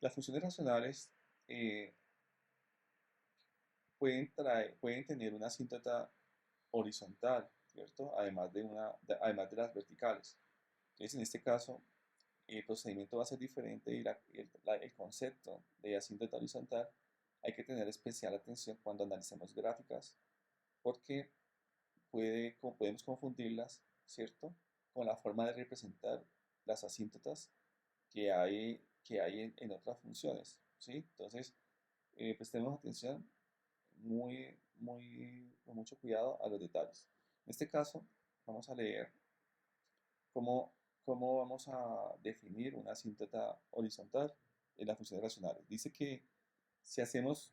Las funciones racionales eh, pueden tener una asíntota horizontal, ¿cierto? Además de las verticales. Entonces, en este caso, el procedimiento va a ser diferente y el concepto de asíntota horizontal hay que tener especial atención cuando analicemos gráficas porque podemos confundirlas, ¿cierto? Con la forma de representar las asíntotas que hay en otras funciones, ¿sí? Entonces, prestemos atención con mucho cuidado a los detalles. En este caso, vamos a leer cómo, cómo vamos a definir una asíntota horizontal en las funciones racionales. Dice que si hacemos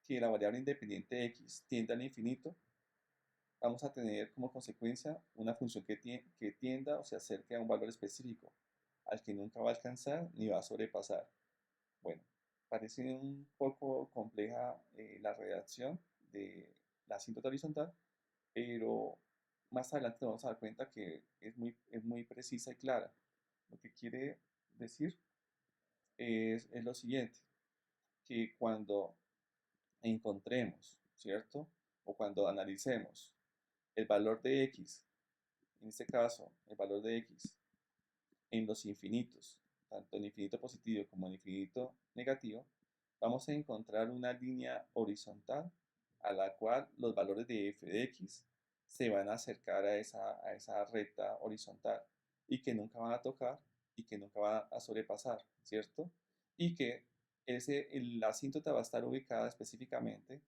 que la variable independiente x tienda al infinito, vamos a tener como consecuencia una función que tienda o se acerque a un valor específico, al que nunca va a alcanzar ni va a sobrepasar. Bueno, parece un poco compleja la redacción de la asíntota horizontal, pero más adelante nos vamos a dar cuenta que es muy precisa y clara. Lo que quiere decir es lo siguiente, que cuando encontremos, ¿cierto? O cuando analicemos el valor de x, en este caso, el valor de x en los infinitos, tanto en infinito positivo como en infinito negativo, vamos a encontrar una línea horizontal a la cual los valores de f de x se van a acercar a esa recta horizontal y que nunca van a tocar y que nunca van a sobrepasar, ¿cierto? Y que la asíntota va a estar ubicada específicamente,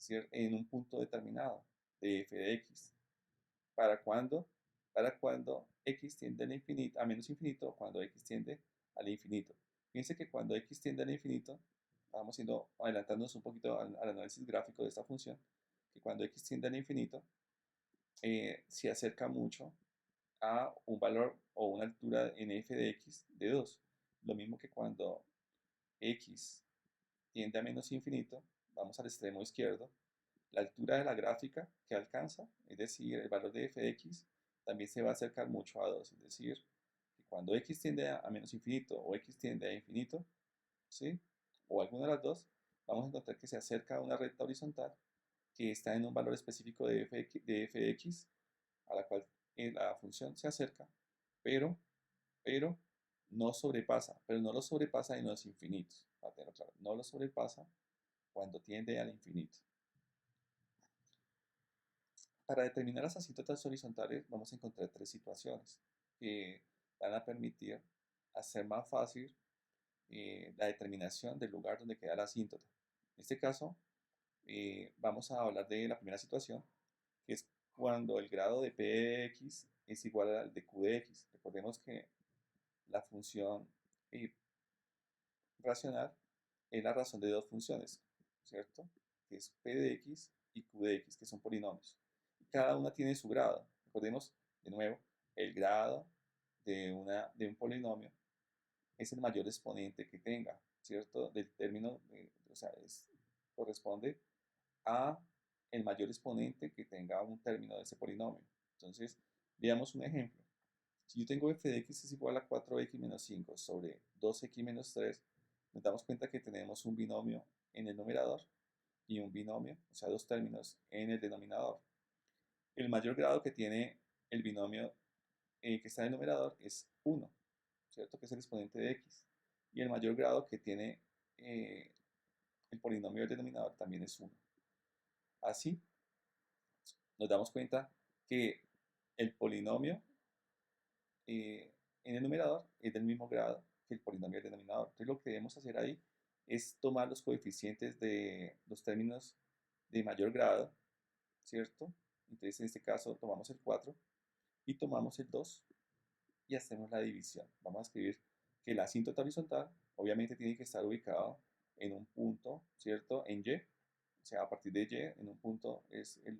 en un punto determinado de f de x. ¿Para cuándo? Para cuando x tiende al infinito, a menos infinito, o cuando x tiende al infinito. Fíjense que cuando x tiende al infinito, vamos adelantándonos un poquito al análisis gráfico de esta función, que cuando x tiende al infinito, se acerca mucho a un valor o una altura en f de x de 2. Lo mismo que cuando x tiende a menos infinito, vamos al extremo izquierdo, la altura de la gráfica que alcanza, es decir, el valor de f de x, también se va a acercar mucho a 2, es decir, que cuando x tiende a menos infinito o x tiende a infinito, ¿sí? O alguna de las dos, vamos a encontrar que se acerca a una recta horizontal que está en un valor específico de f de x, a la cual la función se acerca, pero, pero no lo sobrepasa en los infinitos, para tenerlo claro, no lo sobrepasa cuando tiende al infinito. Para determinar las asíntotas horizontales vamos a encontrar tres situaciones que van a permitir hacer más fácil la determinación del lugar donde queda la asíntota. En este caso, vamos a hablar de la primera situación, que es cuando el grado de p de x es igual al de q de x. Recordemos que la función eh, racional es la razón de dos funciones, ¿cierto? Que es p de x y q de x, que son polinomios. Y cada una tiene su grado. Recordemos, de nuevo, el grado de un polinomio es el mayor exponente que tenga, ¿cierto? Del término, o sea, corresponde a el mayor exponente que tenga un término de ese polinomio. Entonces, veamos un ejemplo. Si yo tengo f de x es igual a 4x menos 5 sobre 2x menos 3, nos damos cuenta que tenemos un binomio en el numerador y un binomio, o sea, dos términos en el denominador. El mayor grado que tiene el binomio que está en el numerador es 1, ¿cierto? Que es el exponente de x. Y el mayor grado que tiene eh, el polinomio del denominador también es 1. Así, nos damos cuenta que el polinomio en el numerador es del mismo grado que el polinomio del denominador. Entonces lo que debemos hacer ahí es tomar los coeficientes de los términos de mayor grado, ¿cierto? Entonces en este caso tomamos el 4 y tomamos el 2 y hacemos la división. Vamos a escribir que la asíntota horizontal obviamente tiene que estar ubicado en un punto, ¿cierto? En Y, o sea, a partir de Y, en un punto es el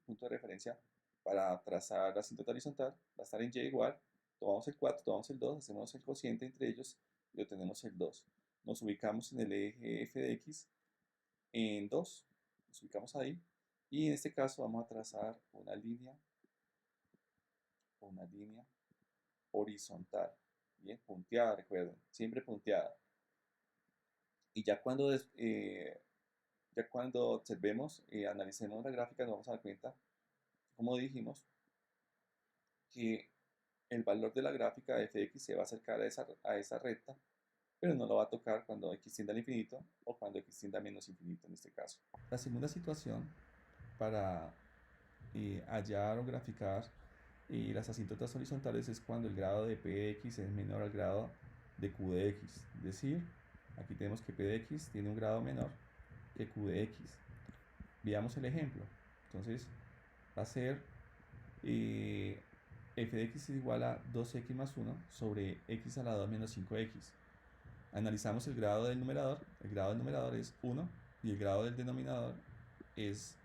punto de referencia para trazar la asíntota horizontal, va a estar en Y igual, tomamos el 4, tomamos el 2, hacemos el cociente entre ellos y obtenemos el 2. Nos ubicamos en el eje f de x en 2, nos ubicamos ahí, y en este caso vamos a trazar una línea horizontal, bien, punteada, recuerden, siempre punteada. Y ya cuando observemos y analicemos la gráfica, nos vamos a dar cuenta, como dijimos, que el valor de la gráfica de fx se va a acercar a esa recta, pero no lo va a tocar cuando x tiende al infinito o cuando x tiende a menos infinito en este caso. La segunda situación para hallar o graficar las asíntotas horizontales es cuando el grado de p de x es menor al grado de q de x. Es decir, aquí tenemos que p de x tiene un grado menor que q de x. Veamos el ejemplo. Entonces, va a ser f de x es igual a 2x más 1 sobre x a la 2 menos 5x. Analizamos el grado del numerador. El grado del numerador es 1 y el grado del denominador es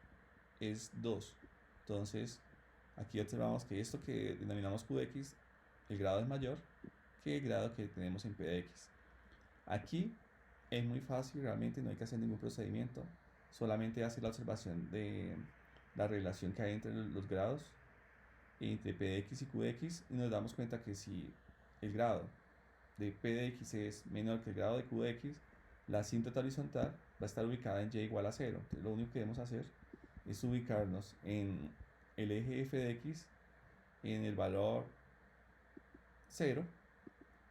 2. Entonces, aquí observamos que esto que denominamos q de x, el grado es mayor que el grado que tenemos en p de x. Aquí es muy fácil, realmente no hay que hacer ningún procedimiento, solamente hacer la observación de la relación que hay entre los grados, entre p de x y q de x, y nos damos cuenta que si el grado de p de x es menor que el grado de q de x, la asíntota horizontal va a estar ubicada en y igual a 0. Entonces, lo único que debemos hacer es ubicarnos en el eje f de x en el valor 0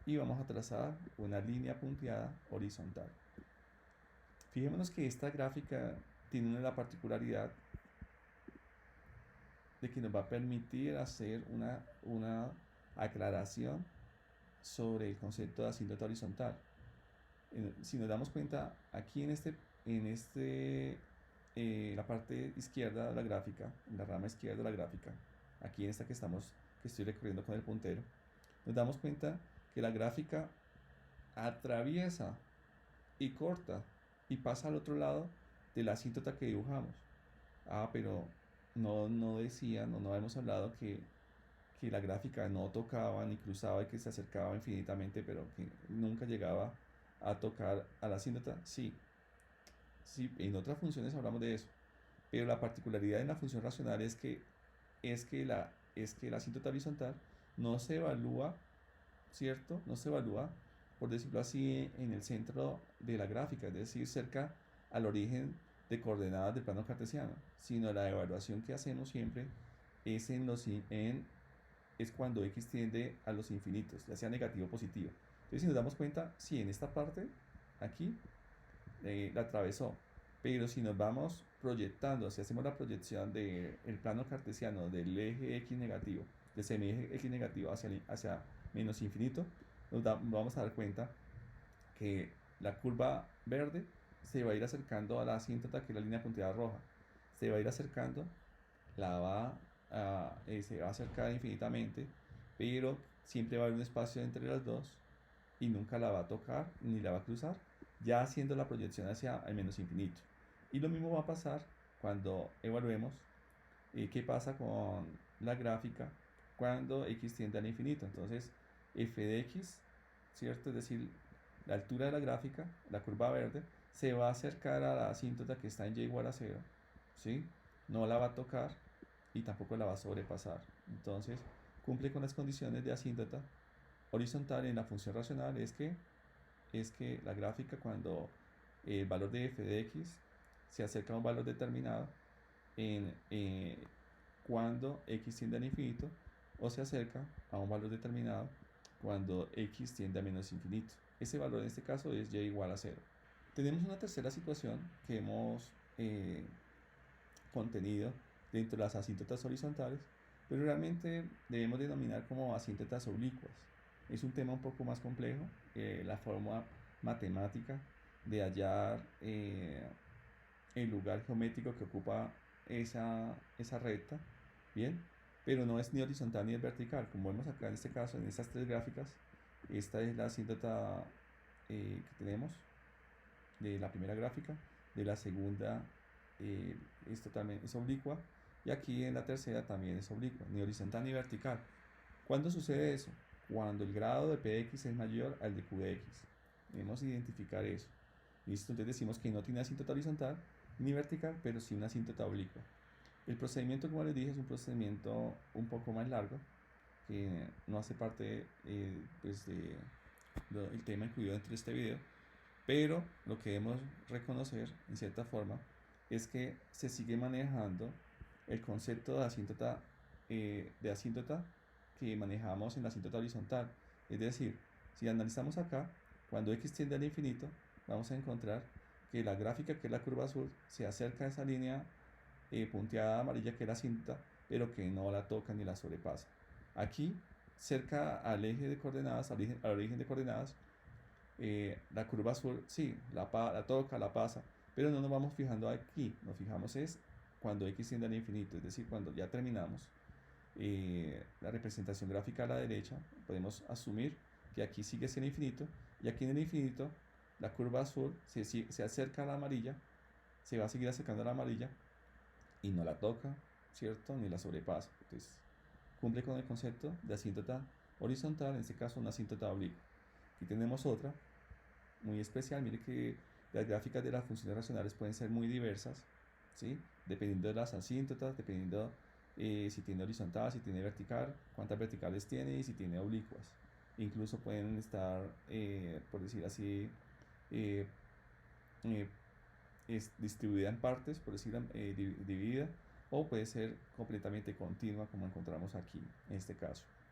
y vamos a trazar una línea punteada horizontal. Fijémonos que esta gráfica tiene la particularidad de que nos va a permitir hacer una aclaración sobre el concepto de asíntota horizontal. Si nos damos cuenta, aquí la parte izquierda de la gráfica, en la rama izquierda de la gráfica, aquí en esta que estoy recorriendo con el puntero, nos damos cuenta que la gráfica atraviesa y corta y pasa al otro lado de la asíntota que dibujamos. Pero no decían o no hemos hablado que la gráfica no tocaba ni cruzaba y que se acercaba infinitamente, pero que nunca llegaba a tocar a la asíntota. Sí, sí, en otras funciones hablamos de eso, pero la particularidad en la función racional es que la asíntota horizontal no se evalúa, ¿cierto? No se evalúa, por decirlo así, en el centro de la gráfica, es decir, cerca al origen de coordenadas del plano cartesiano, sino la evaluación que hacemos siempre es cuando x tiende a los infinitos, ya sea negativo o positivo. Entonces, si nos damos cuenta, sí, en esta parte, aquí, la atravesó. Pero si nos vamos proyectando, si hacemos la proyección del plano cartesiano del eje x negativo, del semieje x negativo hacia menos infinito, vamos a dar cuenta que la curva verde se va a ir acercando a la asíntota, que es la línea punteada roja. Se va a ir acercando, se va a acercar infinitamente, pero siempre va a haber un espacio entre las dos y nunca la va a tocar ni la va a cruzar, ya haciendo la proyección hacia el menos infinito. Y lo mismo va a pasar cuando evaluemos qué pasa con la gráfica cuando x tiende al infinito. Entonces, f de x, ¿cierto? Es decir, la altura de la gráfica, la curva verde, se va a acercar a la asíntota que está en y igual a 0, ¿sí? No la va a tocar y tampoco la va a sobrepasar. Entonces, cumple con las condiciones de asíntota horizontal en la función racional. Es que la gráfica, cuando el valor de f de x se acerca a un valor determinado cuando x tiende al infinito, o se acerca a un valor determinado cuando x tiende a menos infinito. Ese valor en este caso es y igual a 0. Tenemos una tercera situación que hemos contenido dentro de las asíntotas horizontales, pero realmente debemos denominar como asíntotas oblicuas. Es un tema un poco más complejo, la forma matemática de hallar el lugar geométrico que ocupa esa recta, ¿bien? Pero no es ni horizontal ni es vertical, como vemos acá en este caso, en estas tres gráficas. Esta es la asíntota que tenemos de la primera gráfica, de la segunda es oblicua, y aquí en la tercera también es oblicua, ni horizontal ni vertical. ¿Cuándo sucede eso? Cuando el grado de p de x es mayor al de q de x. Debemos identificar eso. Listo, entonces decimos que no tiene asíntota horizontal ni vertical, pero sí una asíntota oblicua. El procedimiento, como les dije, es un procedimiento un poco más largo, que no hace parte pues el tema incluido dentro de este video, pero lo que debemos reconocer en cierta forma es que se sigue manejando el concepto de asíntota que manejamos en la asíntota horizontal. Es decir, si analizamos acá, cuando x tiende al infinito, vamos a encontrar que la gráfica, que es la curva azul, se acerca a esa línea punteada amarilla que es la asíntota, pero que no la toca ni la sobrepasa. Aquí, cerca al eje de coordenadas, al origen de coordenadas, la curva azul, sí, la toca, la pasa, pero no nos vamos fijando aquí, nos fijamos es cuando x tiende al infinito, es decir, cuando ya terminamos la representación gráfica a la derecha, podemos asumir que aquí sigue siendo infinito, y aquí en el infinito la curva azul se acerca a la amarilla, se va a seguir acercando a la amarilla, y no la toca, ¿cierto? Ni la sobrepasa. Entonces, cumple con el concepto de asíntota horizontal, en este caso una asíntota oblicua. Aquí tenemos otra muy especial. Mire que las gráficas de las funciones racionales pueden ser muy diversas, ¿sí? Dependiendo de las asíntotas, dependiendo si tiene horizontal, si tiene vertical, cuántas verticales tiene y si tiene oblicuas. Incluso pueden estar, por decir así, eh, eh, es distribuida en partes, por decir dividida, o puede ser completamente continua como encontramos aquí en este caso.